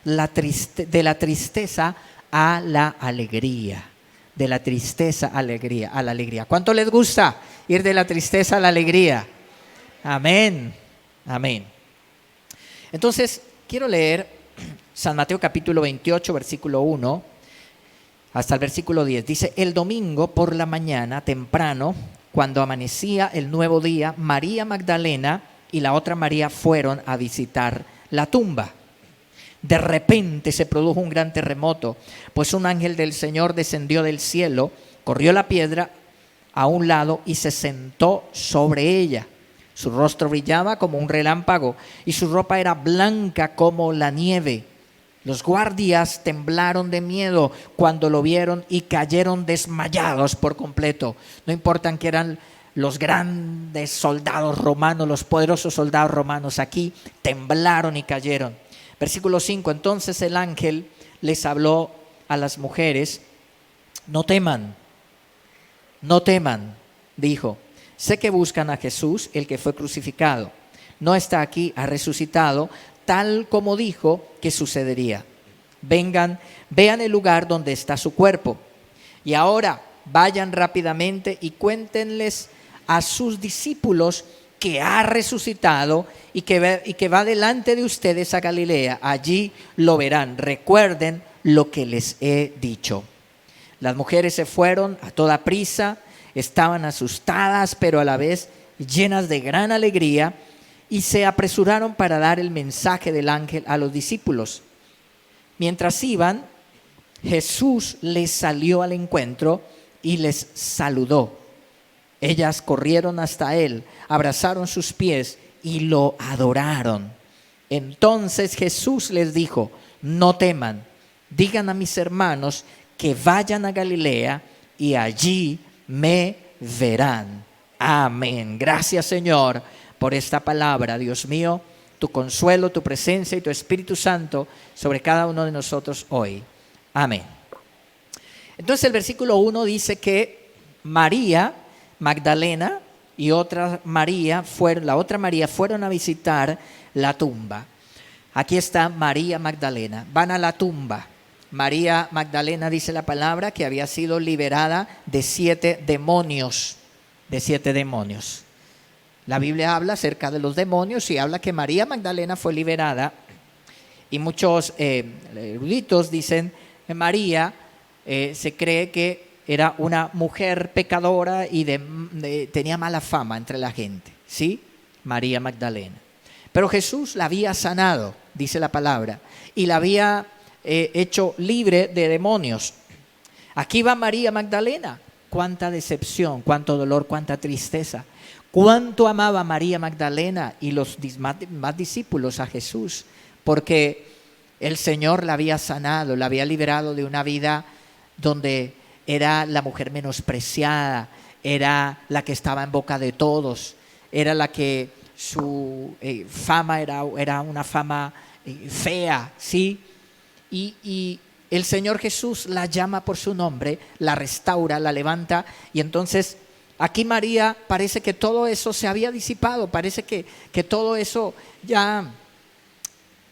de la tristeza a la alegría. De la tristeza a la alegría. ¿Cuánto les gusta ir de la tristeza a la alegría? Amén. Amén. Entonces, quiero leer San Mateo capítulo 28, versículo 1 hasta el versículo 10. Dice: el domingo por la mañana temprano, cuando amanecía el nuevo día, María Magdalena y la otra María fueron a visitar la tumba. De repente se produjo un gran terremoto, pues un ángel del Señor descendió del cielo, corrió la piedra a un lado y se sentó sobre ella. Su rostro brillaba como un relámpago y su ropa era blanca como la nieve. Los guardias temblaron de miedo cuando lo vieron y cayeron desmayados por completo. No importan que eran los grandes soldados romanos, los poderosos soldados romanos, aquí temblaron y cayeron. Versículo 5, entonces el ángel les habló a las mujeres: no teman, dijo, sé que buscan a Jesús, el que fue crucificado. No está aquí, ha resucitado, tal como dijo que sucedería. Vengan, vean el lugar donde está su cuerpo. Y ahora vayan rápidamente y cuéntenles a sus discípulos que ha resucitado y que va delante de ustedes a Galilea. Allí lo verán. Recuerden lo que les he dicho. Las mujeres se fueron a toda prisa, estaban asustadas, pero a la vez llenas de gran alegría, y se apresuraron para dar el mensaje del ángel a los discípulos. Mientras iban, Jesús les salió al encuentro y les saludó. Ellas corrieron hasta él, abrazaron sus pies y lo adoraron. Entonces Jesús les dijo: no teman, digan a mis hermanos que vayan a Galilea y allí me verán. Amén. Gracias, Señor, por esta palabra. Dios mío, tu consuelo, tu presencia y tu Espíritu Santo sobre cada uno de nosotros hoy. Amén. Entonces el versículo 1 dice que María Magdalena y la otra María fueron a visitar la tumba. Aquí está María Magdalena. Van a la tumba. María Magdalena, dice la palabra, que había sido liberada de 7 demonios. De 7 demonios. La Biblia habla acerca de los demonios y habla que María Magdalena fue liberada. Y muchos eruditos dicen que María se cree que era una mujer pecadora y tenía mala fama entre la gente, ¿sí? María Magdalena. Pero Jesús la había sanado, dice la palabra, y la había hecho libre de demonios. Aquí va María Magdalena. Cuánta decepción, cuánto dolor, cuánta tristeza. Cuánto amaba María Magdalena y los más discípulos a Jesús, porque el Señor la había sanado, la había liberado de una vida donde era la mujer menospreciada, era la que estaba en boca de todos, era la que su fama era una fama fea, ¿sí? Y el Señor Jesús la llama por su nombre, la restaura, la levanta, y entonces aquí María parece que todo eso se había disipado, parece que todo eso ya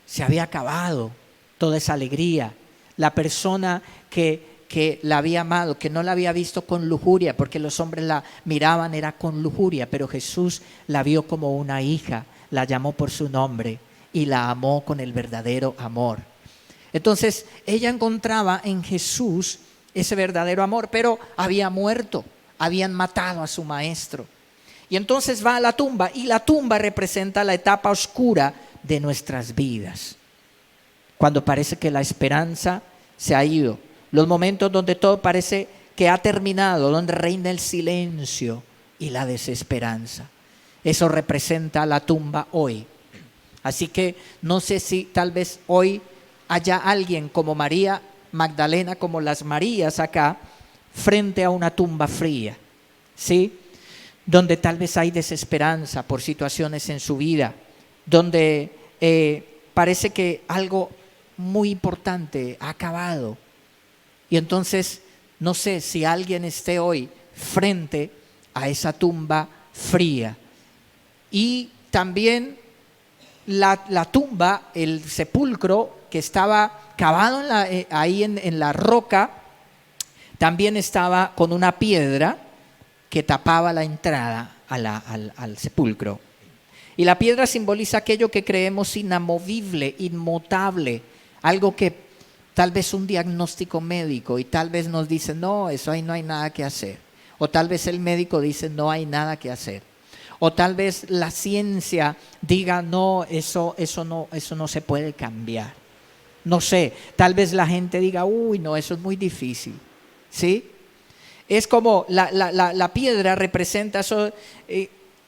se había acabado, toda esa alegría. La persona que la había amado, que no la había visto con lujuria, porque los hombres la miraban era con lujuria, pero Jesús la vio como una hija, la llamó por su nombre y la amó con el verdadero amor. Entonces ella encontraba en Jesús ese verdadero amor, pero había muerto, habían matado a su maestro. Y entonces va a la tumba, y la tumba representa la etapa oscura de nuestras vidas, cuando parece que la esperanza se ha ido, los momentos donde todo parece que ha terminado, donde reina el silencio y la desesperanza. Eso representa la tumba hoy. Así que no sé si tal vez hoy haya alguien como María Magdalena, como las Marías acá, frente a una tumba fría, ¿sí? Donde tal vez hay desesperanza por situaciones en su vida, donde parece que algo muy importante ha acabado. Y entonces no sé si alguien esté hoy frente a esa tumba fría. Y también la tumba, el sepulcro, que estaba cavado ahí en la roca, también estaba con una piedra que tapaba la entrada al sepulcro. Y la piedra simboliza aquello que creemos inamovible, inmutable, algo que tal vez un diagnóstico médico y tal vez nos dice, no, eso ahí no hay nada que hacer. O tal vez el médico dice, no hay nada que hacer. O tal vez la ciencia diga, no, eso no se puede cambiar. No sé, tal vez la gente diga, uy, no, eso es muy difícil. ¿Sí? Es como la piedra representa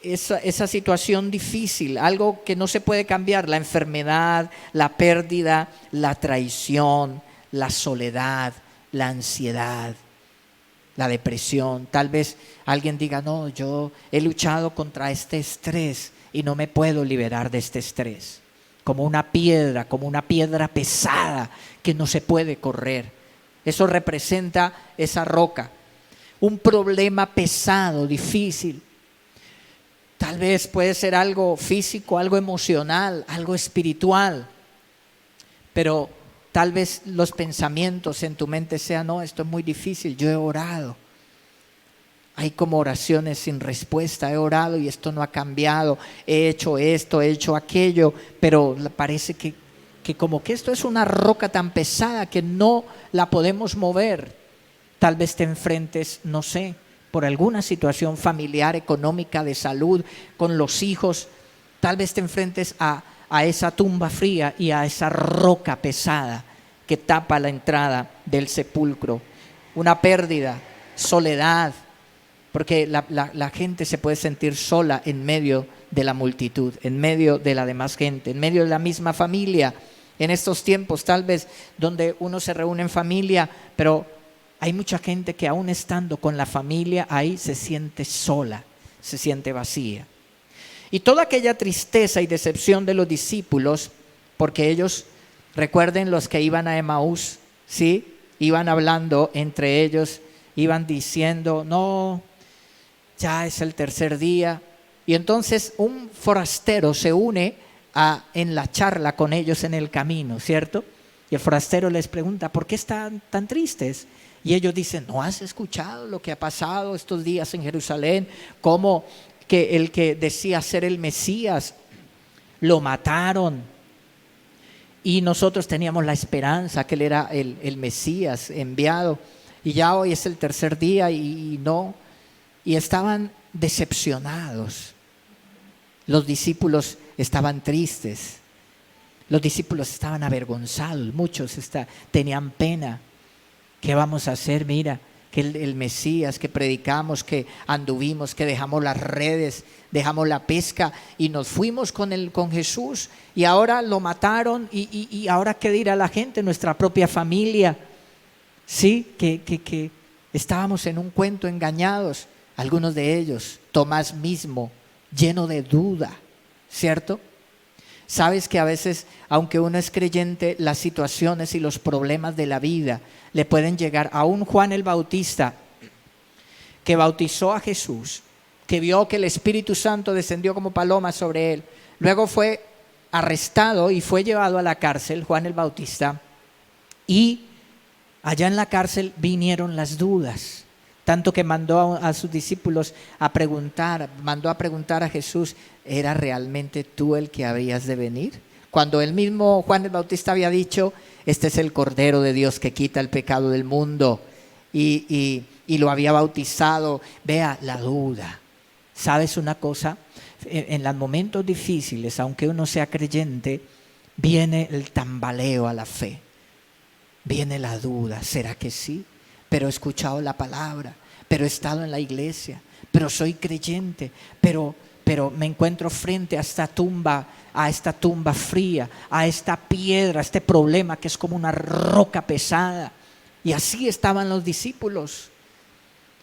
esa situación difícil, algo que no se puede cambiar, la enfermedad, la pérdida, la traición, la soledad, la ansiedad, la depresión. Tal vez alguien diga, no, yo he luchado contra este estrés y no me puedo liberar de este estrés. Como una piedra pesada que no se puede correr. Eso representa esa roca. Un problema pesado, difícil. Tal vez puede ser algo físico, algo emocional, algo espiritual. Pero tal vez los pensamientos en tu mente sean, no, esto es muy difícil, yo he orado. Hay como oraciones sin respuesta, he orado y esto no ha cambiado, he hecho esto, he hecho aquello, pero parece que como que esto es una roca tan pesada que no la podemos mover. Tal vez te enfrentes, no sé, por alguna situación familiar, económica, de salud, con los hijos. Tal vez te enfrentes a esa tumba fría y a esa roca pesada que tapa la entrada del sepulcro. Una pérdida, soledad, porque la gente se puede sentir sola en medio de la multitud, en medio de la demás gente, en medio de la misma familia. En estos tiempos tal vez donde uno se reúne en familia, pero hay mucha gente que aún estando con la familia ahí se siente sola, se siente vacía. Y toda aquella tristeza y decepción de los discípulos, porque ellos, recuerden los que iban a Emaús, ¿sí? Iban hablando entre ellos, iban diciendo, no, ya es el tercer día. Y entonces un forastero se une en la charla con ellos en el camino, ¿cierto? Y el forastero les pregunta, ¿por qué están tan tristes? Y ellos dicen, ¿no has escuchado lo que ha pasado estos días en Jerusalén? Cómo que el que decía ser el Mesías, lo mataron. Y nosotros teníamos la esperanza que él era el Mesías enviado. Y ya hoy es el tercer día y no. Y estaban decepcionados. Los discípulos estaban tristes. Los discípulos estaban avergonzados. Muchos tenían pena. ¿Qué vamos a hacer? Mira, que el Mesías que predicamos, que anduvimos, que dejamos las redes, dejamos la pesca y nos fuimos con Jesús y ahora lo mataron y ahora ¿qué dirá la gente? Nuestra propia familia. Sí, que estábamos en un cuento engañados, algunos de ellos, Tomás mismo, lleno de duda, ¿cierto? Sabes que a veces, aunque uno es creyente, las situaciones y los problemas de la vida le pueden llegar. Aún Juan el Bautista, que bautizó a Jesús, que vio que el Espíritu Santo descendió como paloma sobre él, luego fue arrestado y fue llevado a la cárcel, Juan el Bautista, y allá en la cárcel vinieron las dudas. Tanto que mandó a sus discípulos mandó a preguntar a Jesús, ¿era realmente tú el que habías de venir? Cuando el mismo Juan el Bautista había dicho, este es el Cordero de Dios que quita el pecado del mundo, y lo había bautizado. Vea, la duda. ¿Sabes una cosa? En los momentos difíciles, aunque uno sea creyente, viene el tambaleo a la fe. Viene la duda, ¿será que sí? Pero he escuchado la palabra, pero he estado en la iglesia, pero soy creyente, pero me encuentro frente a esta tumba fría, a esta piedra, a este problema que es como una roca pesada. Y así estaban los discípulos.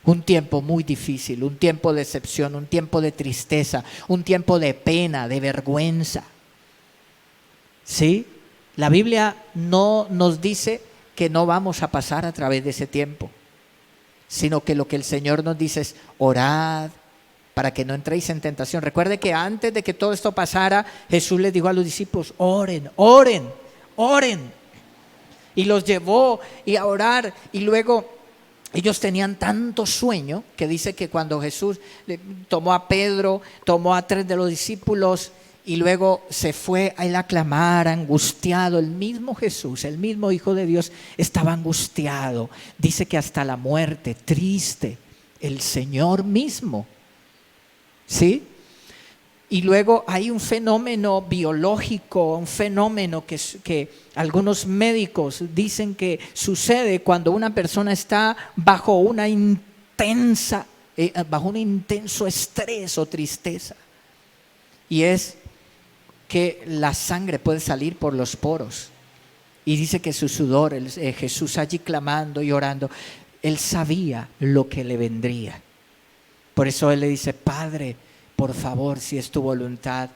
Un tiempo muy difícil, un tiempo de decepción, un tiempo de tristeza, un tiempo de pena, de vergüenza. ¿Sí? La Biblia no nos dice que no vamos a pasar a través de ese tiempo, sino que lo que el Señor nos dice es orad para que no entréis en tentación. Recuerde que antes de que todo esto pasara, Jesús les dijo a los discípulos, oren, oren, oren. Y los llevó y a orar, y luego ellos tenían tanto sueño que dice que cuando Jesús tomó a Pedro, tomó a 3 de los discípulos y luego se fue a él a clamar, angustiado. El mismo Jesús, el mismo Hijo de Dios estaba angustiado. Dice que hasta la muerte, triste, el Señor mismo. ¿Sí? Y luego hay un fenómeno biológico, un fenómeno que algunos médicos dicen que sucede cuando una persona está bajo un intenso estrés o tristeza. Y es que la sangre puede salir por los poros. Y dice que su sudor, Jesús allí clamando y orando, él sabía lo que le vendría. Por eso él le dice: Padre, por favor, si es tu voluntad,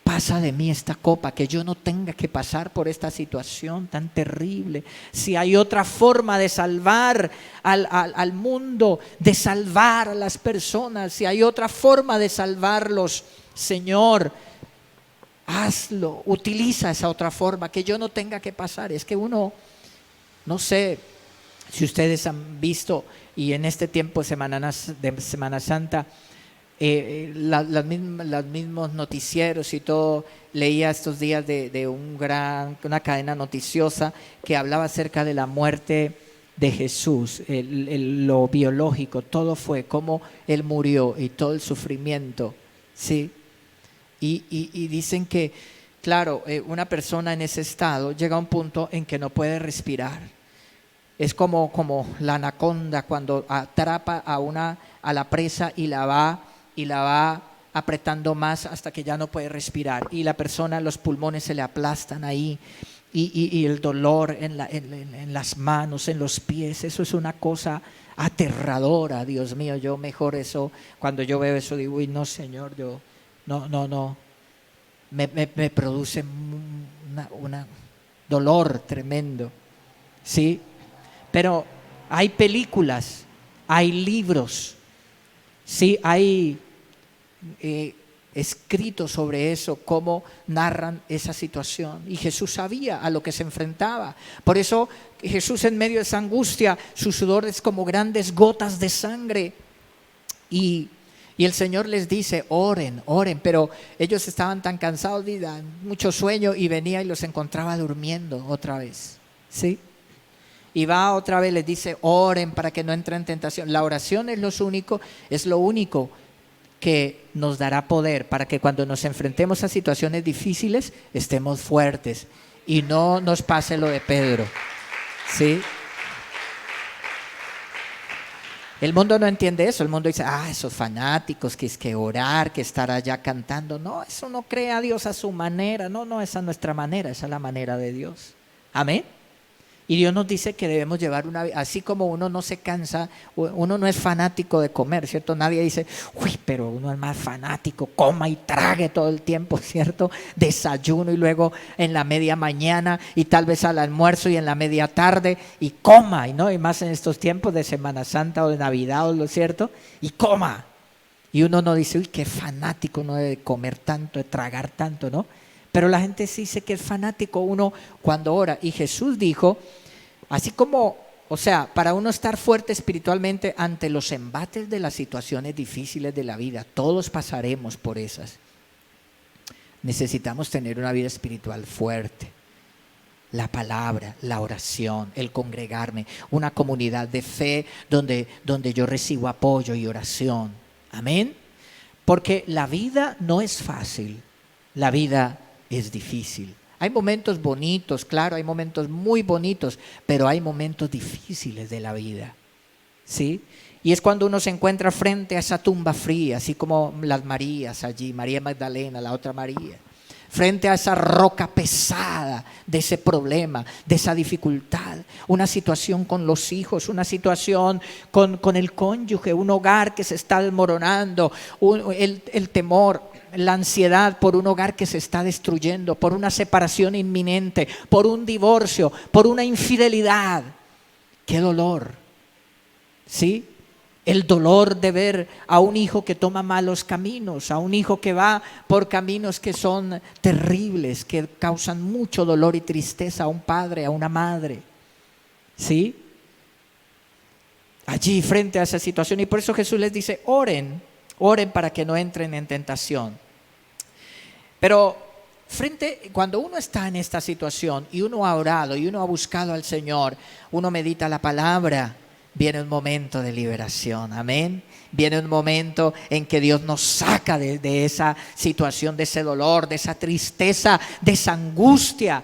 pasa de mí esta copa, que yo no tenga que pasar por esta situación tan terrible. Si hay otra forma de salvar al mundo, de salvar a las personas, si hay otra forma de salvarlos, Señor, hazlo, utiliza esa otra forma, que yo no tenga que pasar. Es que uno, no sé si ustedes han visto, y en este tiempo de Semana Santa, los mismos noticieros y todo, leía estos días de una cadena noticiosa que hablaba acerca de la muerte de Jesús, lo biológico, todo fue cómo él murió y todo el sufrimiento, ¿sí? Y dicen que, claro, una persona en ese estado llega a un punto en que no puede respirar. Es como la anaconda cuando atrapa a la presa y la va apretando más hasta que ya no puede respirar, y la persona, los pulmones se le aplastan ahí, y el dolor en las manos, en los pies. Eso es una cosa aterradora. Dios mío, yo mejor eso, cuando yo veo eso digo: uy, no, Señor, yo no, me produce un dolor tremendo, ¿sí? Pero hay películas, hay libros, sí, hay escritos sobre eso, cómo narran esa situación. Y Jesús sabía a lo que se enfrentaba. Por eso Jesús, en medio de esa angustia, su sudor es como grandes gotas de sangre. Y el Señor les dice: oren, pero ellos estaban tan cansados, mucho sueño, y venía y los encontraba durmiendo otra vez, ¿sí? Y va otra vez, les dice: oren para que no entren en tentación. La oración es lo único que nos dará poder para que cuando nos enfrentemos a situaciones difíciles estemos fuertes y no nos pase lo de Pedro, ¿sí? El mundo no entiende eso. El mundo dice: esos fanáticos, que es que orar, que estar allá cantando. No, eso no cree a Dios a su manera. No, esa es nuestra manera, esa es la manera de Dios. Amén. Y Dios nos dice que debemos llevar una vida, así como uno no se cansa, uno no es fanático de comer, ¿cierto? Nadie dice: uy, pero uno es más fanático, coma y trague todo el tiempo, ¿cierto? Desayuno y luego en la media mañana y tal vez al almuerzo y en la media tarde y coma, ¿no? Y más en estos tiempos de Semana Santa o de Navidad, ¿lo cierto? Y coma. Y uno no dice: uy, qué fanático, uno debe comer tanto, de tragar tanto, ¿no? Pero la gente sí dice que es fanático uno cuando ora. Y Jesús dijo, así como, para uno estar fuerte espiritualmente ante los embates de las situaciones difíciles de la vida, todos pasaremos por esas. Necesitamos tener una vida espiritual fuerte. La palabra, la oración, el congregarme, una comunidad de fe donde yo recibo apoyo y oración. Amén. Porque la vida no es fácil, la vida es difícil. Hay momentos bonitos, claro, hay momentos muy bonitos, pero hay momentos difíciles de la vida, ¿sí? Y es cuando uno se encuentra frente a esa tumba fría, así como las Marías allí, María Magdalena, la otra María, frente a esa roca pesada de ese problema, de esa dificultad, una situación con los hijos, una situación con el cónyuge, un hogar que se está desmoronando, el temor, la ansiedad por un hogar que se está destruyendo, por una separación inminente, por un divorcio, por una infidelidad. ¡Qué dolor! ¿Sí? el dolor de ver a un hijo que toma malos caminos, a un hijo que va por caminos que son terribles, que causan mucho dolor y tristeza a un padre, a una madre. ¿Sí? Allí frente a esa situación. Y por eso Jesús les dice, oren para que no entren en tentación. Pero cuando uno está en esta situación y uno ha orado y uno ha buscado al Señor, uno medita la palabra, viene un momento de liberación, amén. Viene un momento en que Dios nos saca de esa situación, de ese dolor, de esa tristeza, de esa angustia.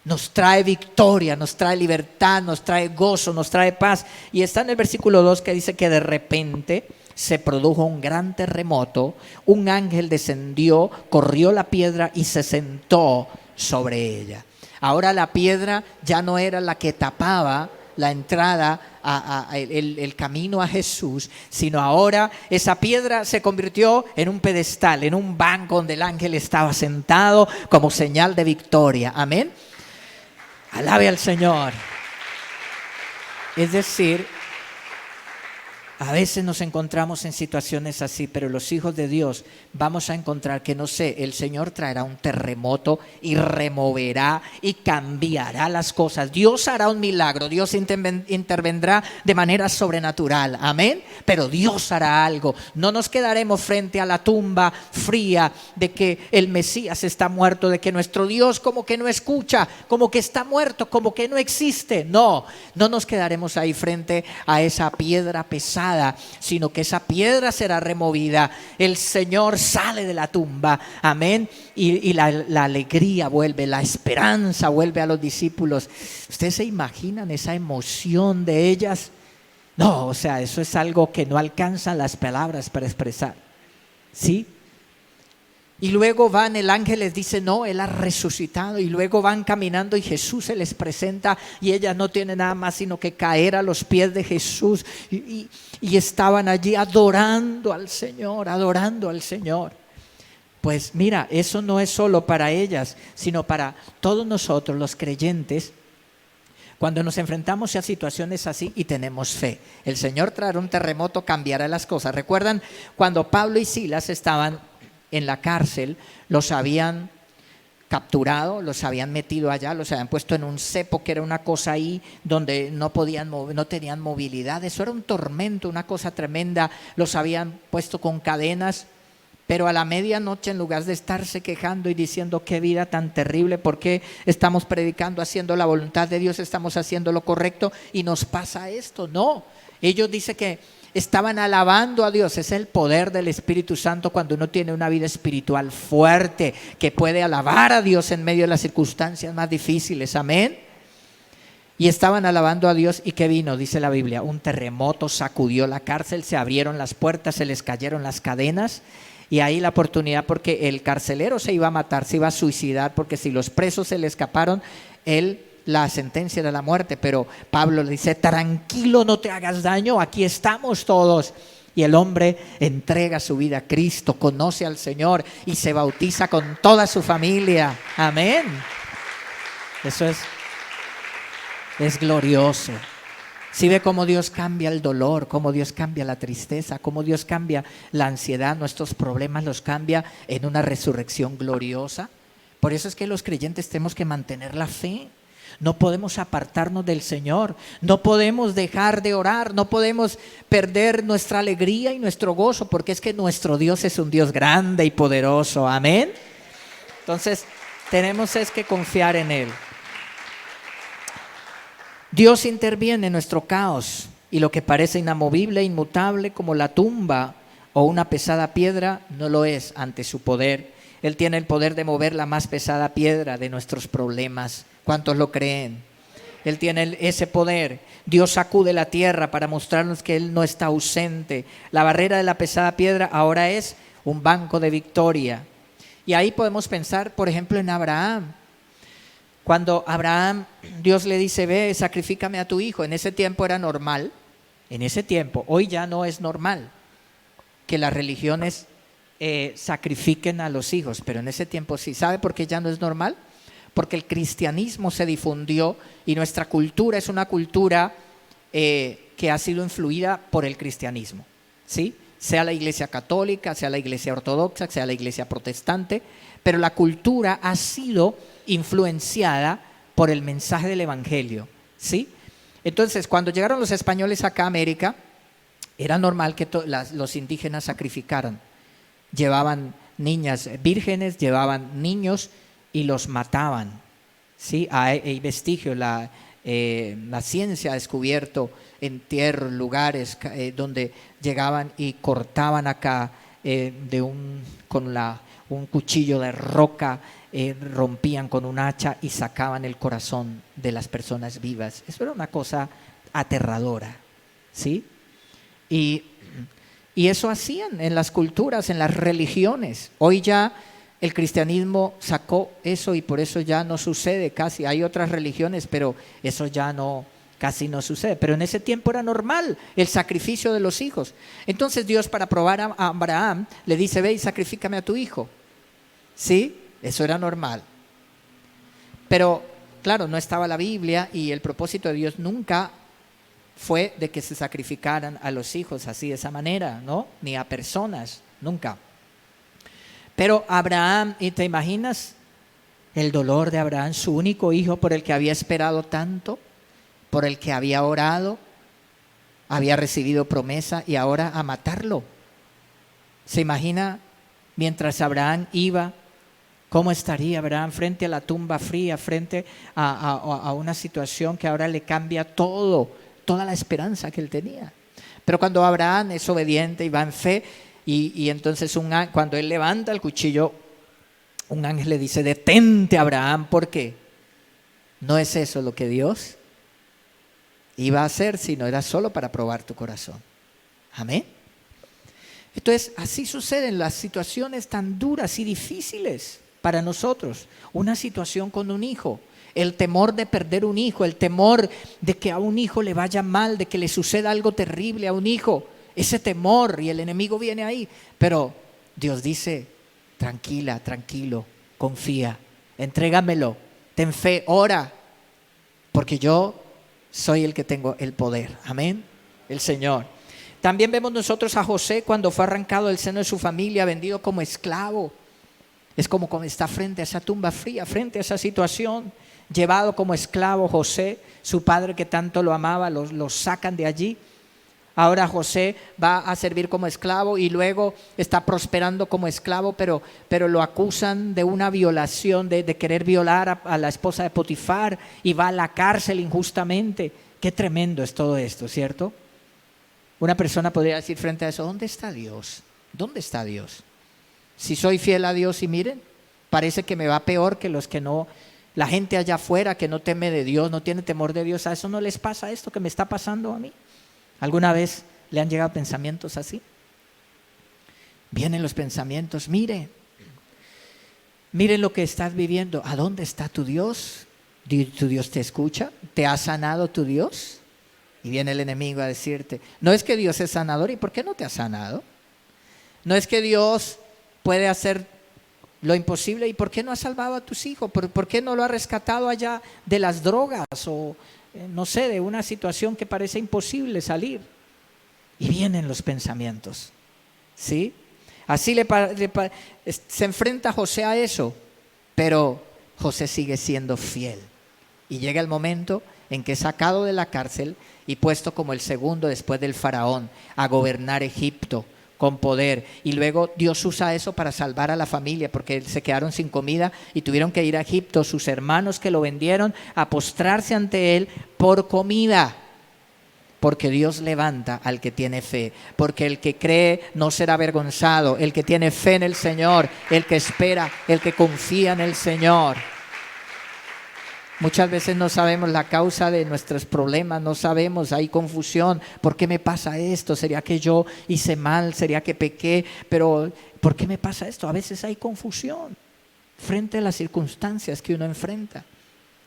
Nos trae victoria, nos trae libertad, nos trae gozo, nos trae paz. Y está en el versículo 2 que dice que de repente se produjo un gran terremoto, un ángel descendió, corrió la piedra y se sentó sobre ella. Ahora la piedra ya no era la que tapaba la entrada el camino a Jesús, sino ahora esa piedra se convirtió en un pedestal, en un banco donde el ángel estaba sentado como señal de victoria. Amén. Alabe al Señor. Es decir, a veces nos encontramos en situaciones así, pero los hijos de Dios vamos a encontrar que, no sé, el Señor traerá un terremoto y removerá y cambiará las cosas. Dios hará un milagro, Dios intervendrá de manera sobrenatural, amén. Pero Dios hará algo. No nos quedaremos frente a la tumba fría de que el Mesías está muerto, de que nuestro Dios como que no escucha, como que está muerto, como que no existe. No nos quedaremos ahí frente a esa piedra pesada, sino que esa piedra será removida. El Señor sale de la tumba, amén, y la alegría vuelve, la esperanza vuelve a los discípulos. ¿Ustedes se imaginan esa emoción de ellas? No, o sea, eso es algo que no alcanzan las palabras para expresar, ¿sí? Y luego el ángel les dice, no, Él ha resucitado. Y luego van caminando y Jesús se les presenta y ellas no tienen nada más sino que caer a los pies de Jesús. Y estaban allí adorando al Señor. Pues mira, eso no es solo para ellas, sino para todos nosotros los creyentes. Cuando nos enfrentamos a situaciones así y tenemos fe, el Señor traerá un terremoto, cambiará las cosas. ¿Recuerdan cuando Pablo y Silas estaban en la cárcel? Los habían capturado, los habían metido allá, los habían puesto en un cepo, que era una cosa ahí donde no tenían movilidad. Eso era un tormento, una cosa tremenda. Los habían puesto con cadenas, pero a la medianoche, en lugar de estarse quejando y diciendo qué vida tan terrible, ¿por qué estamos predicando, haciendo la voluntad de Dios, estamos haciendo lo correcto y nos pasa esto? No, ellos dicen que estaban alabando a Dios. Es el poder del Espíritu Santo cuando uno tiene una vida espiritual fuerte, que puede alabar a Dios en medio de las circunstancias más difíciles, amén. Y estaban alabando a Dios, y ¿qué vino? Dice la Biblia, un terremoto sacudió la cárcel, se abrieron las puertas, se les cayeron las cadenas. Y ahí la oportunidad, porque el carcelero se iba a matar, se iba a suicidar, porque si los presos se le escaparon, la sentencia de la muerte. Pero Pablo le dice, tranquilo, no te hagas daño, aquí estamos todos. Y el hombre entrega su vida a Cristo, conoce al Señor y se bautiza con toda su familia. Amén. Eso es glorioso. Si ve cómo Dios cambia el dolor, cómo Dios cambia la tristeza, cómo Dios cambia la ansiedad, nuestros problemas los cambia en una resurrección gloriosa. Por eso es que los creyentes tenemos que mantener la fe. No podemos apartarnos del Señor, no podemos dejar de orar, no podemos perder nuestra alegría y nuestro gozo, porque es que nuestro Dios es un Dios grande y poderoso, amén. Entonces tenemos que confiar en Él. Dios interviene en nuestro caos, y lo que parece inamovible, inmutable como la tumba o una pesada piedra, no lo es ante su poder. Él tiene el poder de mover la más pesada piedra de nuestros problemas. ¿Cuántos lo creen? Él tiene ese poder. Dios sacude la tierra para mostrarnos que Él no está ausente. La barrera de la pesada piedra ahora es un banco de victoria. Y ahí podemos pensar, por ejemplo, en Abraham. Cuando Abraham, Dios le dice, ve, sacrifícame a tu hijo. En ese tiempo era normal. En ese tiempo, hoy ya no es normal que las religiones sacrifiquen a los hijos, pero en ese tiempo sí. ¿Sabe por qué ya no es normal? Porque el cristianismo se difundió y nuestra cultura es una cultura que que ha sido influida por el cristianismo, ¿sí? Sea la iglesia católica, sea la iglesia ortodoxa, sea la iglesia protestante, pero la cultura ha sido influenciada por el mensaje del evangelio, ¿sí? Entonces, cuando llegaron los españoles acá a América, era normal que los indígenas sacrificaran. Llevaban niñas vírgenes, llevaban niños y los mataban, ¿sí? Hay vestigios, la ciencia ha descubierto entierros, lugares donde llegaban y cortaban acá con un cuchillo de roca, rompían con un hacha y sacaban el corazón de las personas vivas. Eso era una cosa aterradora, ¿sí? Y eso hacían en las culturas, en las religiones. Hoy ya el cristianismo sacó eso y por eso ya no sucede casi. Hay otras religiones, pero eso ya casi no sucede. Pero en ese tiempo era normal el sacrificio de los hijos. Entonces Dios, para probar a Abraham, le dice: ve y sacrifícame a tu hijo. ¿Sí? Eso era normal. Pero claro, no estaba la Biblia y el propósito de Dios nunca fue de que se sacrificaran a los hijos así, de esa manera, ¿no? Ni a personas, nunca. Pero Abraham, ¿y te imaginas el dolor de Abraham, su único hijo por el que había esperado tanto, por el que había orado, había recibido promesa y ahora a matarlo? ¿Se imagina mientras Abraham iba? ¿Cómo estaría Abraham frente a la tumba fría, frente a una situación que ahora le cambia toda la esperanza que él tenía? Pero cuando Abraham es obediente y va en fe, y entonces cuando él levanta el cuchillo, un ángel le dice: detente, Abraham, porque no es eso lo que Dios iba a hacer, sino era solo para probar tu corazón. Amén. Entonces, así suceden las situaciones tan duras y difíciles para nosotros. Una situación con un hijo, el temor de perder un hijo, el temor de que a un hijo le vaya mal, de que le suceda algo terrible a un hijo, ese temor, y el enemigo viene ahí. Pero Dios dice: tranquila, tranquilo, confía, entrégamelo, ten fe, ora, porque yo soy el que tengo el poder. Amén, el Señor. También vemos nosotros a José cuando fue arrancado del seno de su familia, vendido como esclavo. Es como cuando está frente a esa tumba fría, frente a esa situación, llevado como esclavo José, su padre que tanto lo amaba, lo sacan de allí. Ahora José va a servir como esclavo y luego está prosperando como esclavo, pero lo acusan de una violación, de querer violar a la esposa de Potifar, y va a la cárcel injustamente. Qué tremendo es todo esto, ¿cierto? Una persona podría decir frente a eso: ¿dónde está Dios? ¿Dónde está Dios? Si soy fiel a Dios y miren, parece que me va peor que los que no, la gente allá afuera que no teme de Dios, no tiene temor de Dios. ¿A eso no les pasa esto que me está pasando a mí? ¿Alguna vez le han llegado pensamientos así? Vienen los pensamientos: mire lo que estás viviendo. ¿A dónde está tu Dios? ¿Tu Dios te escucha? ¿Te ha sanado tu Dios? Y viene el enemigo a decirte: no es que Dios es sanador, ¿y por qué no te ha sanado? No es que Dios puede hacer lo imposible, ¿y por qué no ha salvado a tus hijos? ¿Por qué no lo ha rescatado allá de las drogas o no sé, de una situación que parece imposible salir? Y vienen los pensamientos, ¿sí? Así se enfrenta José a eso, pero José sigue siendo fiel. Y llega el momento en que es sacado de la cárcel y puesto como el segundo después del faraón a gobernar Egipto con poder. Y luego Dios usa eso para salvar a la familia, porque se quedaron sin comida y tuvieron que ir a Egipto, sus hermanos que lo vendieron, a postrarse ante él por comida. Porque Dios levanta al que tiene fe, porque el que cree no será avergonzado, el que tiene fe en el Señor, el que espera, el que confía en el Señor. Muchas veces no sabemos la causa de nuestros problemas, no sabemos, hay confusión. ¿Por qué me pasa esto? ¿Sería que yo hice mal? ¿Sería que pequé? Pero ¿por qué me pasa esto? A veces hay confusión frente a las circunstancias que uno enfrenta,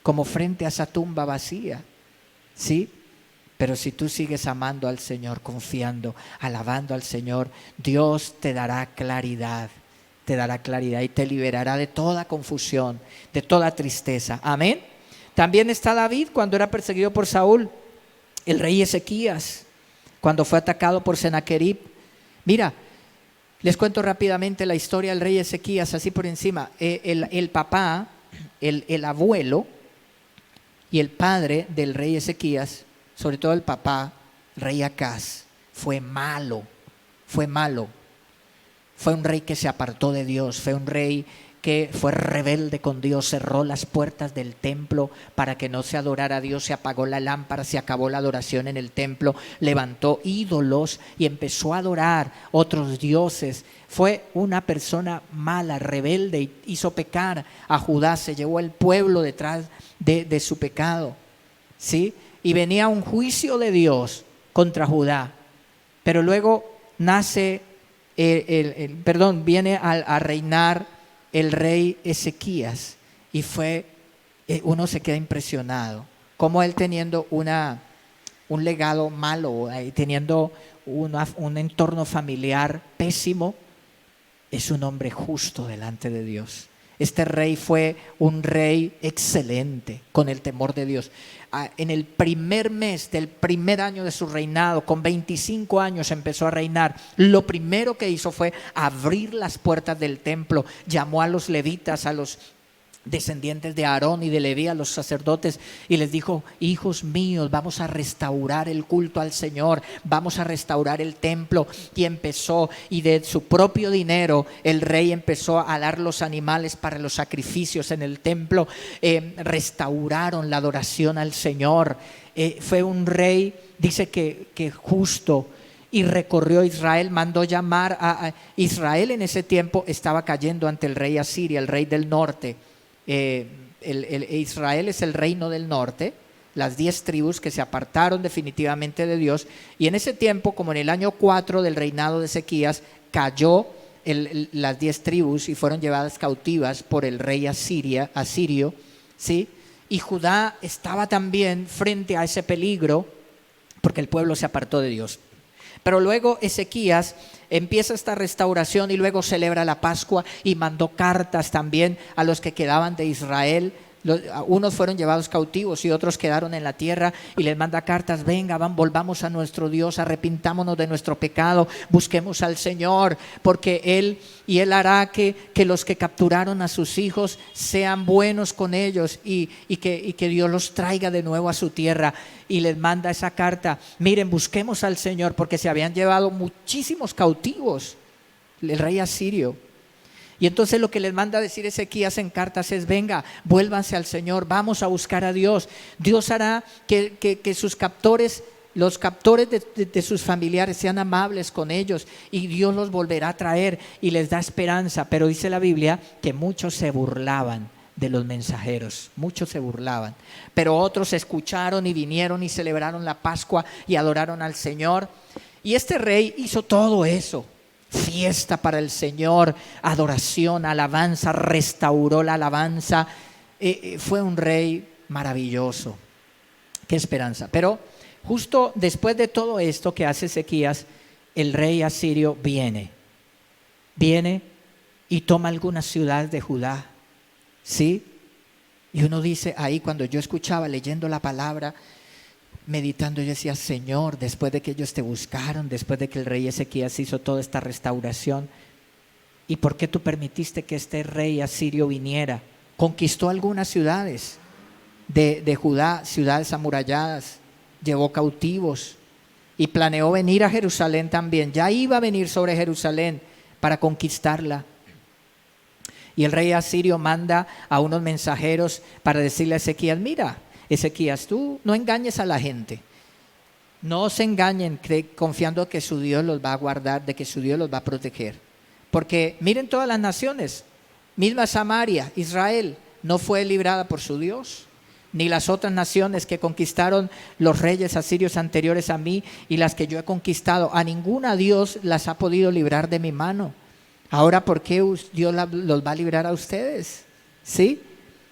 como frente a esa tumba vacía, ¿sí? Pero si tú sigues amando al Señor, confiando, alabando al Señor, Dios te dará claridad y te liberará de toda confusión, de toda tristeza. Amén. También está David cuando era perseguido por Saúl. El rey Ezequías, cuando fue atacado por Sennacherib. Mira, les cuento rápidamente la historia del rey Ezequías, así por encima. El papá, el abuelo y el padre del rey Ezequías, sobre todo el papá, rey Acaz, fue malo. Fue un rey que se apartó de Dios, fue un rey que fue rebelde con Dios, cerró las puertas del templo para que no se adorara a Dios, se apagó la lámpara, se acabó la adoración en el templo, levantó ídolos y empezó a adorar otros dioses. Fue una persona mala, rebelde, y hizo pecar a Judá, se llevó el pueblo detrás de su pecado, ¿sí? Y venía un juicio de Dios contra Judá, pero luego viene a reinar el rey Ezequías, y uno se queda impresionado como él, teniendo un legado malo, teniendo un entorno familiar pésimo, es un hombre justo delante de Dios. Este rey fue un rey excelente, con el temor de Dios. En el primer mes del primer año de su reinado, con 25 años empezó a reinar. Lo primero que hizo fue abrir las puertas del templo. Llamó a los levitas, a los descendientes de Aarón y de Leví, a los sacerdotes, y les dijo: hijos míos, vamos a restaurar el culto al Señor, vamos a restaurar el templo. Y empezó, y de su propio dinero el rey empezó a dar los animales para los sacrificios en el templo. Restauraron la adoración al Señor. Fue un rey, dice que justo, y recorrió Israel. Mandó llamar a Israel. En ese tiempo estaba cayendo ante el rey Asiria, el rey del norte. Israel es el reino del norte, las 10 tribus que se apartaron definitivamente de Dios. Y en ese tiempo, como en el año 4 del reinado de Ezequías, cayó las 10 tribus y fueron llevadas cautivas por el rey asirio, ¿sí? Y Judá estaba también frente a ese peligro, porque el pueblo se apartó de Dios. Pero luego Ezequías empieza esta restauración y luego celebra la Pascua, y mandó cartas también a los que quedaban de Israel. Unos fueron llevados cautivos y otros quedaron en la tierra, y les manda cartas: vengan, volvamos a nuestro Dios, arrepintámonos de nuestro pecado, busquemos al Señor, porque Él hará que los que capturaron a sus hijos sean buenos con ellos, y que Dios los traiga de nuevo a su tierra. Y les manda esa carta: miren, busquemos al Señor, porque se habían llevado muchísimos cautivos el rey asirio. Y entonces lo que les manda a decir Ezequías en cartas es: venga, vuélvanse al Señor, vamos a buscar a Dios. Dios hará que sus captores, los captores de sus familiares, sean amables con ellos, y Dios los volverá a traer, y les da esperanza. Pero dice la Biblia que muchos se burlaban de los mensajeros, muchos se burlaban, pero otros escucharon y vinieron y celebraron la Pascua y adoraron al Señor. Y este rey hizo todo eso: fiesta para el Señor, adoración, alabanza, restauró la alabanza. Fue un rey maravilloso. Qué esperanza. Pero justo después de todo esto que hace Ezequías, el rey asirio viene y toma algunas ciudades de Judá, ¿sí? Y uno dice ahí, cuando yo escuchaba, leyendo la palabra, meditando, yo decía: Señor, después de que ellos te buscaron, después de que el rey Ezequías hizo toda esta restauración, ¿y por qué tú permitiste que este rey asirio viniera? Conquistó algunas ciudades de Judá, ciudades amuralladas, llevó cautivos, y planeó venir a Jerusalén también. Ya iba a venir sobre Jerusalén para conquistarla. Y el rey asirio manda a unos mensajeros para decirle a Ezequías: mira, Ezequías, tú no engañes a la gente, no se engañen confiando que su Dios los va a guardar, de que su Dios los va a proteger. Porque miren todas las naciones, misma Samaria, Israel, no fue librada por su Dios, ni las otras naciones que conquistaron los reyes asirios anteriores a mí y las que yo he conquistado. A ninguna Dios las ha podido librar de mi mano. Ahora, ¿por qué Dios los va a librar a ustedes? ¿Sí?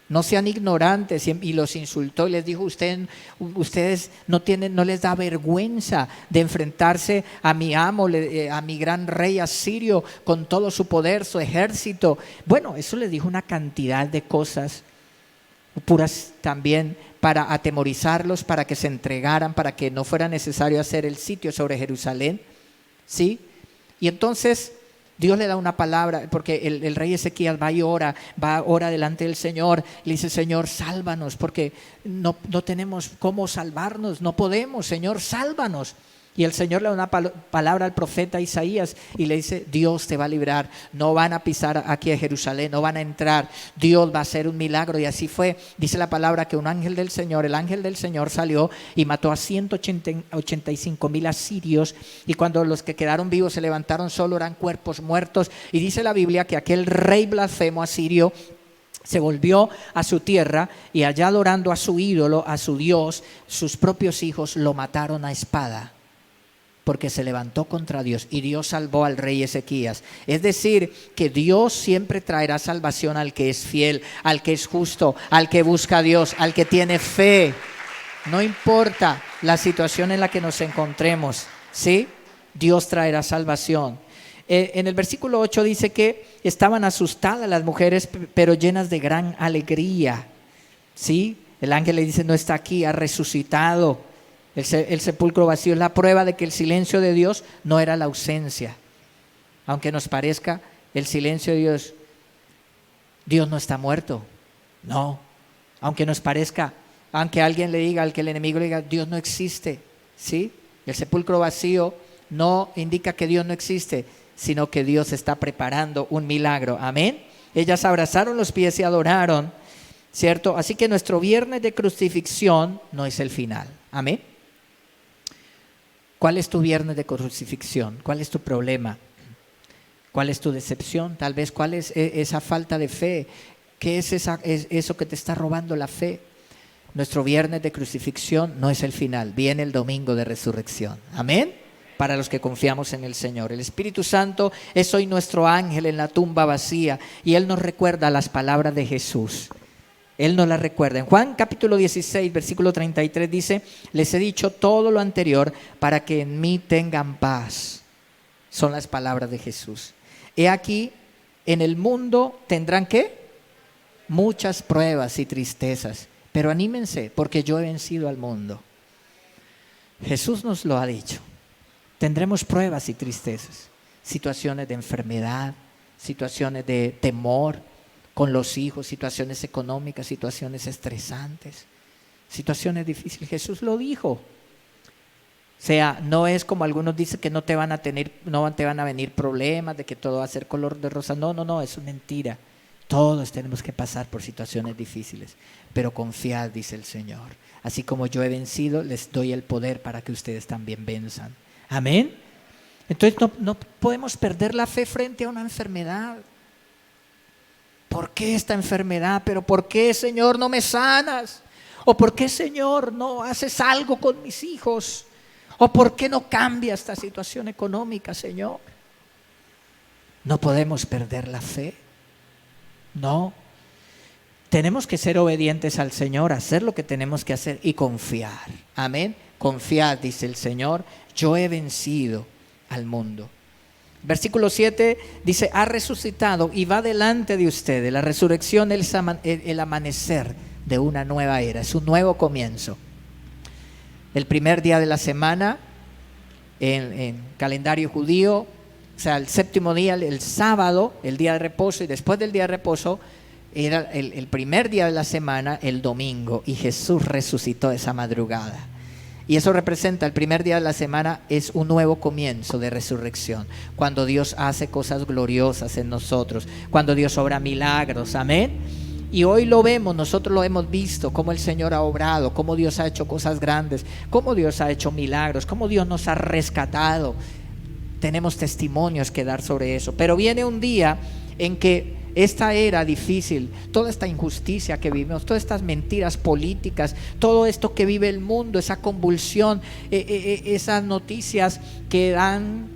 No sean ignorantes. Y los insultó y les dijo: ustedes no les da vergüenza de enfrentarse a mi amo, a mi gran rey asirio, con todo su poder, su ejército. Bueno, eso les dijo una cantidad de cosas, puras también para atemorizarlos, para que se entregaran, para que no fuera necesario hacer el sitio sobre Jerusalén, ¿sí? Y entonces Dios le da una palabra, porque el rey Ezequías va y ora delante del Señor, le dice: Señor, sálvanos, porque no tenemos cómo salvarnos, no podemos, Señor, sálvanos. Y el Señor le da una palabra al profeta Isaías y le dice: Dios te va a librar, no van a pisar aquí a Jerusalén, no van a entrar, Dios va a hacer un milagro. Y así fue. Dice la palabra que el ángel del Señor salió y mató a 185,000 asirios, y cuando los que quedaron vivos se levantaron solo eran cuerpos muertos. Y dice la Biblia que aquel rey blasfemo asirio se volvió a su tierra, y allá adorando a su ídolo, a su Dios, sus propios hijos lo mataron a espada, porque se levantó contra Dios, y Dios salvó al rey Ezequías. Es decir, que Dios siempre traerá salvación al que es fiel, al que es justo, al que busca a Dios, al que tiene fe. No importa la situación en la que nos encontremos, ¿sí? Dios traerá salvación. En el versículo 8 dice que estaban asustadas las mujeres, pero llenas de gran alegría, ¿sí? El ángel le dice: no está aquí, ha resucitado. El sepulcro vacío es la prueba de que el silencio de Dios no era la ausencia. Aunque nos parezca, el silencio de Dios no está muerto. No. Aunque nos parezca, aunque alguien le diga, al que el enemigo le diga: Dios no existe, ¿sí? El sepulcro vacío no indica que Dios no existe, sino que Dios está preparando un milagro. Amén. Ellas abrazaron los pies y adoraron, ¿cierto? Así que nuestro viernes de crucifixión no es el final. Amén. ¿Cuál es tu viernes de crucifixión? ¿Cuál es tu problema? ¿Cuál es tu decepción? Tal vez, ¿cuál es esa falta de fe? ¿Qué es eso que te está robando la fe? Nuestro viernes de crucifixión no es el final. Viene el domingo de resurrección. Amén. Para los que confiamos en el Señor. El Espíritu Santo es hoy nuestro ángel en la tumba vacía, y Él nos recuerda las palabras de Jesús. Él nos la recuerda. En Juan capítulo 16, versículo 33 dice: les he dicho todo lo anterior para que en mí tengan paz. Son las palabras de Jesús. He aquí, en el mundo tendrán ¿qué? Muchas pruebas y tristezas, pero anímense, porque yo he vencido al mundo. Jesús nos lo ha dicho. Tendremos pruebas y tristezas, situaciones de enfermedad, situaciones de temor con los hijos, situaciones económicas, situaciones estresantes, situaciones difíciles. Jesús lo dijo. O sea, no es como algunos dicen que no te van a venir problemas, de que todo va a ser color de rosa. No, eso es mentira. Todos tenemos que pasar por situaciones difíciles, pero confiad, dice el Señor. Así como yo he vencido, les doy el poder para que ustedes también venzan. Amén. Entonces no podemos perder la fe frente a una enfermedad. ¿Por qué esta enfermedad? ¿Pero por qué, Señor, no me sanas? ¿O por qué, Señor, no haces algo con mis hijos? ¿O por qué no cambia esta situación económica, Señor? No podemos perder la fe. No. Tenemos que ser obedientes al Señor, hacer lo que tenemos que hacer y confiar. Amén. Confiad, dice el Señor, yo he vencido al mundo. Versículo 7 dice: ha resucitado y va delante de ustedes. La resurrección es el amanecer de una nueva era, es un nuevo comienzo. El primer día de la semana en calendario judío, o sea, el séptimo día, el sábado, el día de reposo, y después del día de reposo era el primer día de la semana, el domingo, y Jesús resucitó esa madrugada. Y eso representa, el primer día de la semana es un nuevo comienzo de resurrección, cuando Dios hace cosas gloriosas en nosotros, cuando Dios obra milagros, amén. Y hoy lo vemos, nosotros lo hemos visto, cómo el Señor ha obrado, cómo Dios ha hecho cosas grandes, cómo Dios ha hecho milagros, cómo Dios nos ha rescatado. Tenemos testimonios que dar sobre eso, pero viene un día en que esta era difícil, toda esta injusticia que vivimos, todas estas mentiras políticas, todo esto que vive el mundo, esa convulsión, esas noticias que dan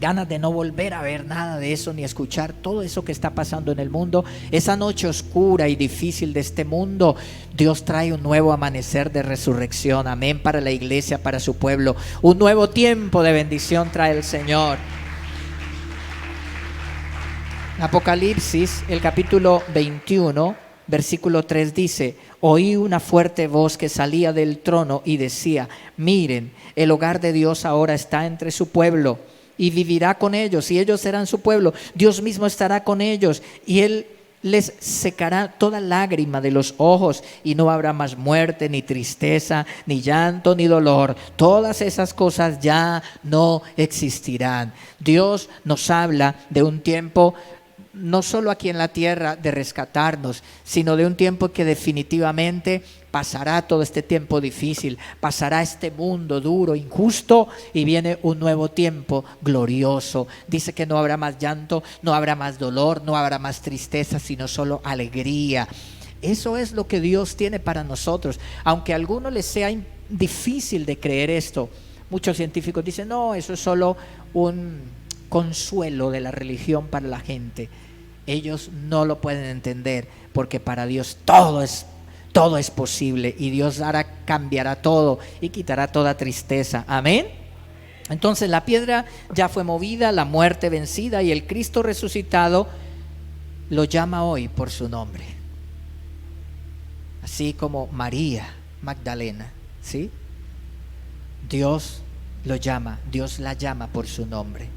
ganas de no volver a ver nada de eso, ni escuchar todo eso que está pasando en el mundo, esa noche oscura y difícil de este mundo, Dios trae un nuevo amanecer de resurrección, amén, para la iglesia, para su pueblo, un nuevo tiempo de bendición trae el Señor. Apocalipsis, el capítulo 21, Versículo 3 dice: oí una fuerte voz que salía del trono y decía: miren, el hogar de Dios ahora está entre su pueblo y vivirá con ellos, y ellos serán su pueblo. Dios mismo estará con ellos, y Él les secará toda lágrima de los ojos, y no habrá más muerte, ni tristeza, ni llanto, ni dolor. Todas esas cosas ya no existirán. Dios nos habla de un tiempo, no solo aquí en la tierra, de rescatarnos, sino de un tiempo que definitivamente pasará todo este tiempo difícil, pasará este mundo duro, injusto, y viene un nuevo tiempo glorioso. Dice que no habrá más llanto, no habrá más dolor, no habrá más tristeza, sino solo alegría. Eso es lo que Dios tiene para nosotros. Aunque a algunos les sea difícil de creer esto, muchos científicos dicen: no, eso es solo un consuelo de la religión para la gente. Ellos no lo pueden entender, porque para Dios todo es posible, y Dios cambiará todo y quitará toda tristeza. Amén. Entonces la piedra ya fue movida, la muerte vencida, y el Cristo resucitado lo llama hoy por su nombre, así como María Magdalena, ¿sí? Dios lo llama, Dios la llama por su nombre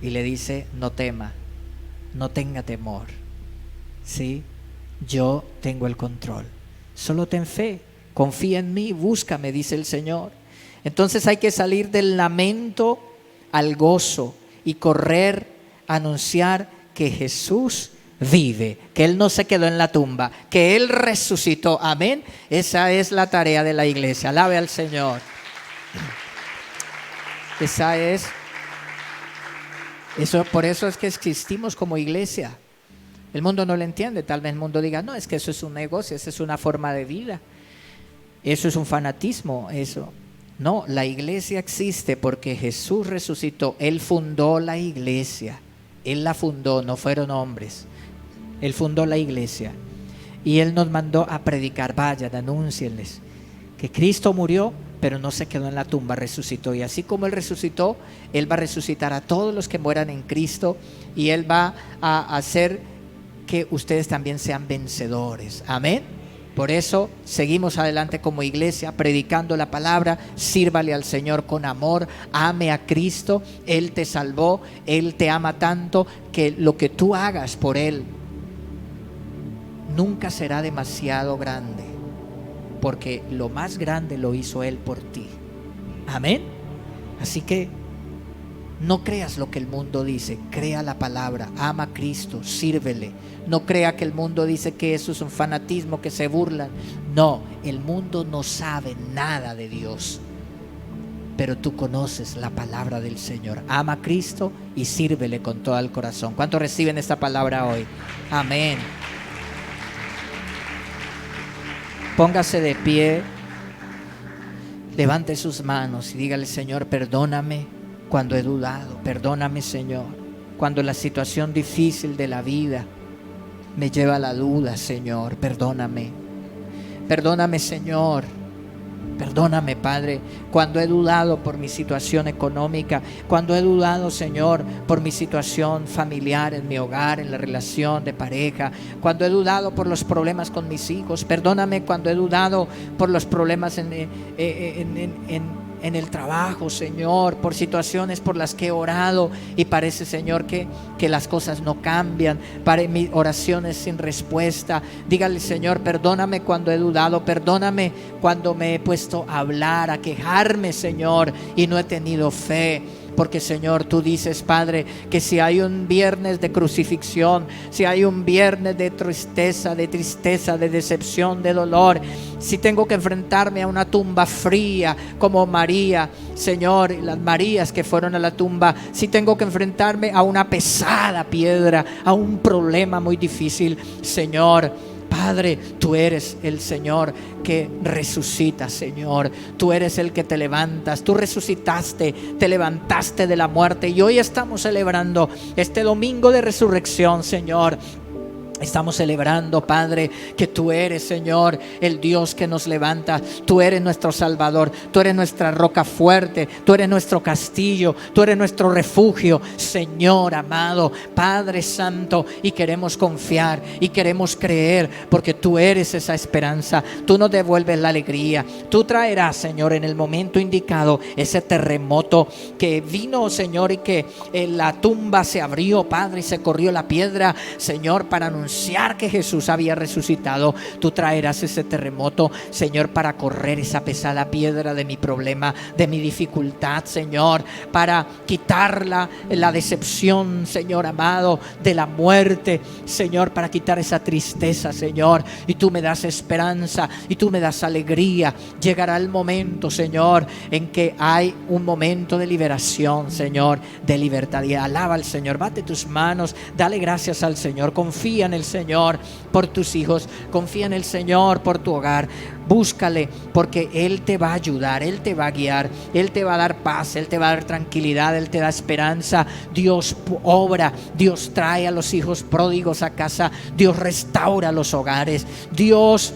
y le dice: no tema, no tenga temor, ¿sí? Yo tengo el control. Solo ten fe, confía en mí, búscame, dice el Señor. Entonces hay que salir del lamento al gozo y correr a anunciar que Jesús vive, que Él no se quedó en la tumba, que Él resucitó. Amén. Esa es la tarea de la iglesia. Alabe al Señor. Por eso es que existimos como iglesia. El mundo no lo entiende. Tal vez el mundo diga: no, es que eso es un negocio, eso es una forma de vida, eso es un fanatismo. Eso no, la iglesia existe porque Jesús resucitó. Él fundó la iglesia, Él la fundó, no fueron hombres. Él fundó la iglesia y Él nos mandó a predicar: vayan, anúncienles que Cristo murió, pero no se quedó en la tumba, resucitó. Y así como Él resucitó, Él va a resucitar a todos los que mueran en Cristo, y Él va a hacer que ustedes también sean vencedores. Amén. Por eso seguimos adelante como iglesia, predicando la palabra. Sírvale al Señor con amor, ame a Cristo. Él te salvó, Él te ama tanto que lo que tú hagas por Él nunca será demasiado grande, porque lo más grande lo hizo Él por ti. Amén. Así que no creas lo que el mundo dice, crea la palabra, ama a Cristo, sírvele. No crea que el mundo dice que eso es un fanatismo, que se burlan. No, el mundo no sabe nada de Dios, pero tú conoces la palabra del Señor. Ama a Cristo y sírvele con todo el corazón. ¿Cuántos reciben esta palabra hoy? Amén. Póngase de pie, levante sus manos y dígale: Señor, perdóname cuando he dudado, perdóname, Señor, cuando la situación difícil de la vida me lleva a la duda. Señor, perdóname, perdóname, Señor, perdóname, Padre, cuando he dudado por mi situación económica, cuando he dudado, Señor, por mi situación familiar, en mi hogar, en la relación de pareja, cuando he dudado por los problemas con mis hijos. Perdóname cuando he dudado por los problemas en el trabajo, Señor, por situaciones por las que he orado y parece, Señor, que las cosas no cambian, para mis oraciones sin respuesta. Dígale: Señor, perdóname cuando he dudado, perdóname cuando me he puesto a hablar, a quejarme, Señor, y no he tenido fe. Porque, Señor, tú dices, Padre, que si hay un viernes de crucifixión, si hay un viernes de tristeza, de decepción, de dolor, si tengo que enfrentarme a una tumba fría como María, Señor, las Marías que fueron a la tumba, si tengo que enfrentarme a una pesada piedra, a un problema muy difícil, Señor, Padre, tú eres el Señor que resucita, Señor. Tú eres el que te levantas. Tú resucitaste, te levantaste de la muerte, y hoy estamos celebrando este domingo de resurrección, Señor. Estamos celebrando, Padre, que tú eres, Señor, el Dios que nos levanta. Tú eres nuestro Salvador, tú eres nuestra roca fuerte, tú eres nuestro castillo, tú eres nuestro refugio, Señor amado, Padre Santo. Y queremos confiar y queremos creer, porque tú eres esa esperanza. Tú nos devuelves la alegría. Tú traerás, Señor, en el momento indicado ese terremoto que vino, Señor, y que la tumba se abrió, Padre, y se corrió la piedra, Señor, para anunciar que Jesús había resucitado. Tú traerás ese terremoto, Señor, para correr esa pesada piedra de mi problema, de mi dificultad, Señor, para quitar la decepción, Señor amado, de la muerte, Señor, para quitar esa tristeza, Señor. Y tú me das esperanza y tú me das alegría. Llegará el momento, Señor, en que hay un momento de liberación, Señor, de libertad. Y alaba al Señor, bate tus manos, dale gracias al Señor, confía en el Señor por tus hijos, confía en el Señor por tu hogar. Búscale, porque Él te va a ayudar, Él te va a guiar, Él te va a dar paz, Él te va a dar tranquilidad, Él te da esperanza. Dios obra, Dios trae a los hijos pródigos a casa, Dios restaura los hogares, Dios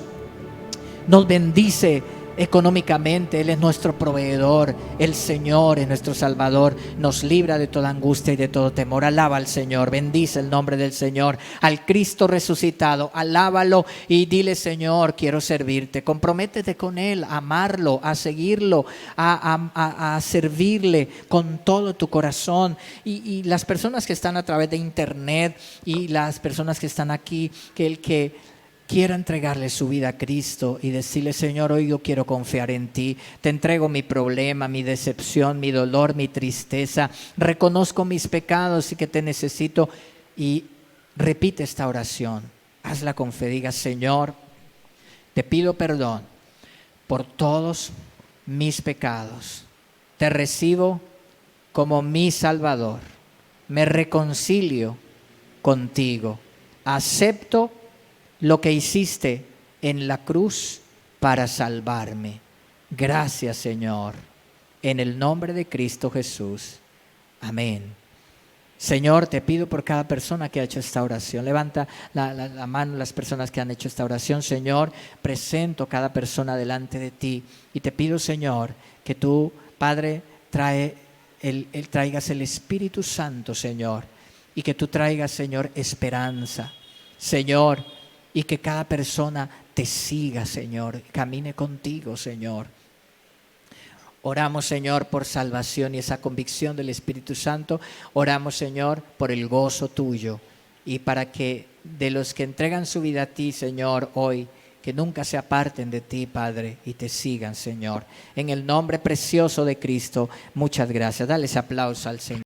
nos bendice económicamente. Él es nuestro proveedor, el Señor es nuestro Salvador, nos libra de toda angustia y de todo temor. Alaba al Señor, bendice el nombre del Señor, al Cristo resucitado, alábalo y dile: Señor, quiero servirte. Comprométete con Él, a amarlo, a seguirlo, a servirle con todo tu corazón. Y las personas que están a través de internet y las personas que están aquí, que el que quiera entregarle su vida a Cristo y decirle: Señor, hoy yo quiero confiar en ti, te entrego mi problema, mi decepción, mi dolor, mi tristeza, reconozco mis pecados y que te necesito. Y repite esta oración, hazla con fe, diga: Señor, te pido perdón por todos mis pecados, te recibo como mi Salvador, me reconcilio contigo, acepto lo que hiciste en la cruz para salvarme. Gracias, Señor, en el nombre de Cristo Jesús. Amén. Señor, te pido por cada persona que ha hecho esta oración. Levanta la mano las personas que han hecho esta oración. Señor, presento cada persona delante de ti y te pido, Señor, que tú, Padre, traigas el Espíritu Santo, Señor, y que tú traigas, Señor, esperanza, Señor, y que cada persona te siga, Señor, camine contigo, Señor. Oramos, Señor, por salvación y esa convicción del Espíritu Santo. Oramos, Señor, por el gozo tuyo y para que de los que entregan su vida a ti, Señor, hoy, que nunca se aparten de ti, Padre, y te sigan, Señor. En el nombre precioso de Cristo, muchas gracias. Dale ese aplauso al Señor.